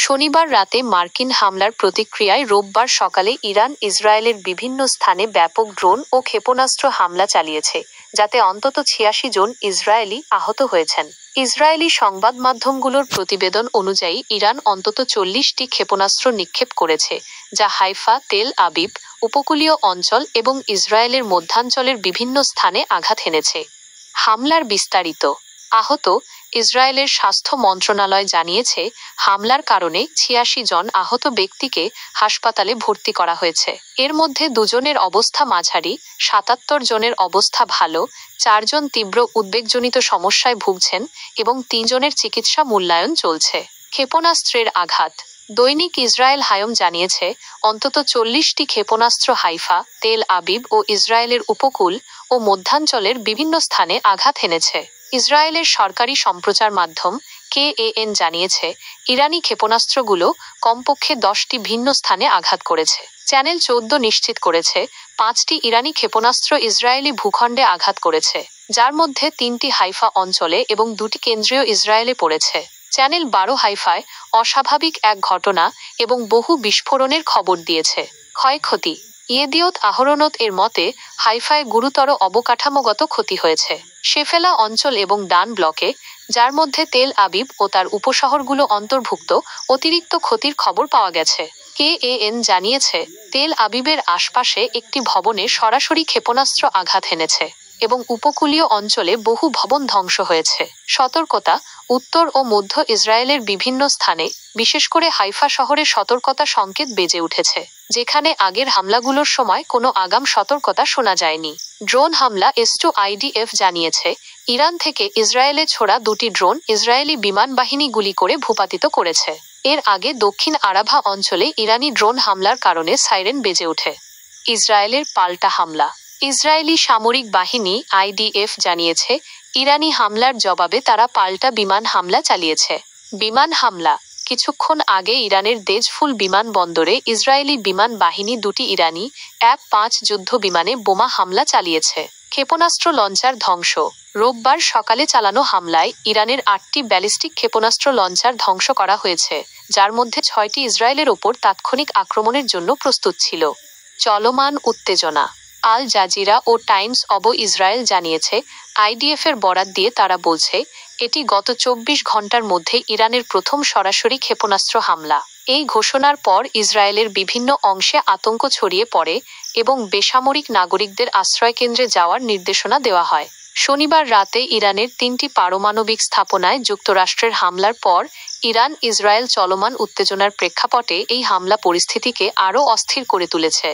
শনিবার রাতে মার্কিন হামলার প্রতিক্রিয়ায় রোববার সকালে ইরান ইসরায়েলের বিভিন্ন স্থানে ব্যাপক ড্রোন ও ক্ষেপণাস্ত্র হামলা চালিয়েছে, যাতে অন্তত ৮৬ জন ইসরায়েলি আহত হয়েছেন। ইসরায়েলি সংবাদ মাধ্যমগুলোর প্রতিবেদন অনুযায়ী ইরান অন্তত ৪০টি ক্ষেপণাস্ত্র নিক্ষেপ করেছে, যা হাইফা, তেল আবিব, উপকূলীয় অঞ্চল এবং ইসরায়েলের মধ্যাঞ্চলের বিভিন্ন স্থানে আঘাত হেনেছে। হামলার বিস্তারিত। আহত। ইসরায়েলের স্বাস্থ্য মন্ত্রণালয় জানিয়েছে, হামলার কারণে ৮৬ জন আহত ব্যক্তিকে হাসপাতালে ভর্তি করা হয়েছে। এর মধ্যে ২ জনের অবস্থা মাঝারি, ৭৭ জনের অবস্থা ভালো, ৪ জন তীব্র উদ্বেগজনিত সমস্যায় ভুগছেন এবং ৩ জনের চিকিৎসা মূল্যায়ন চলছে। ক্ষেপণাস্ত্রের আঘাত। দৈনিক ইসরায়েল হায়ম জানিয়েছে, অন্তত ৪০টি ক্ষেপণাস্ত্র হাইফা, তেল আবিব ও ইসরায়েলের উপকূল ও মধ্যাঞ্চলের বিভিন্ন স্থানে আঘাত হেনেছে। ইসরায়েলের সরকারি সম্প্রচার মাধ্যম কেএএন জানিয়েছে, ইরানি ক্ষেপণাস্ত্রগুলো কমপক্ষে ১০টি ভিন্ন স্থানে আঘাত করেছে। চ্যানেল ১৪ নিশ্চিত করেছে, ৫টি ইরানি ক্ষেপণাস্ত্র ইসরায়েলি ভূখণ্ডে আঘাত করেছে, যার মধ্যে ৩টি হাইফা অঞ্চলে এবং ২টি কেন্দ্রীয় ইসরায়েলে পড়েছে। চ্যানেল ১২ হাইফায় অস্বাভাবিক এক ঘটনা এবং বহু বিস্ফোরণের খবর দিয়েছে। ক্ষয়ক্ষতি। ইয়েদিওত আহরোনত এর মতে, হাইফায় গুরুতর অবকাঠামোগত ক্ষতি হয়েছে। শেফেলা অঞ্চল এবং ডান ব্লকে, যার মধ্যে তেল আবিব ও তার উপশহরগুলো অন্তর্ভুক্ত, অতিরিক্ত ক্ষতির খবর পাওয়া গেছে। কেএএন জানিয়েছে, তেল আবিবের আশপাশে একটি ভবনে সরাসরি ক্ষেপণাস্ত্র আঘাত হেনেছে এবং উপকূলীয় অঞ্চলে বহু ভবন ধ্বংস হয়েছে। সতর্কতা। উত্তর ও মধ্য ইসরায়েলের বিভিন্ন স্থানে, বিশেষ করে হাইফা শহরে সতর্কতা সংকেত বেজে উঠেছে, যেখানে আগের হামলাগুলোর সময় কোনো আগাম সতর্কতা শোনা যায়নি। ড্রোন হামলা। আইডিএফ জানিয়েছে, ইরান থেকে ইসরায়েলে ছোড়া ২টি ড্রোন ইসরায়েলি বিমান বাহিনী গুলি করে ভূপাতিত করেছে। এর আগে দক্ষিণ আরাভা অঞ্চলে ইরানি ড্রোন হামলার কারণে সাইরেন বেজে ওঠে। ইসরায়েলের পাল্টা হামলা। ইসরায়েলি সামরিক বাহিনী আইডিএফ জানিয়েছে, ইরানি হামলার জবাবে তারা পাল্টা বিমান হামলা চালিয়েছে। বিমান হামলা। কিছুক্ষণ আগে ইরানের দেজফুল বিমানবন্দরে ইসরায়েলি বিমান বাহিনী ২টি ইরানি F-৫ যুদ্ধ বিমানে বোমা হামলা চালিয়েছে। ক্ষেপণাস্ত্র লঞ্চার ধ্বংস। রোববার সকালে চালানো হামলায় ইরানের ৮টি ব্যালিস্টিক ক্ষেপণাস্ত্র লঞ্চার ধ্বংস করা হয়েছে, যার মধ্যে ৬টি ইসরায়েলের ওপর তাৎক্ষণিক আক্রমণের জন্য প্রস্তুত ছিল। চলমান উত্তেজনা। আল জাজিরা ও টাইমস অব ইসরায়েল জানিয়েছে, আইডিএফের বরাত দিয়ে তারা বলছে, এটি গত ২৪ ঘণ্টার মধ্যে ইরানের প্রথম সরাসরি ক্ষেপণাস্ত্র হামলা। এই ঘোষণার পর ইসরায়েলের বিভিন্ন অংশে আতঙ্ক ছড়িয়ে পড়ে এবং বেসামরিক নাগরিকদের আশ্রয়কেন্দ্রে যাওয়ার নির্দেশনা দেওয়া হয়। শনিবার রাতে ইরানের ৩টি পারমাণবিক স্থাপনায় যুক্তরাষ্ট্রের হামলার পর ইরান ইসরায়েল চলমান উত্তেজনার প্রেক্ষাপটে এই হামলা পরিস্থিতিকে আরও অস্থির করে তুলেছে।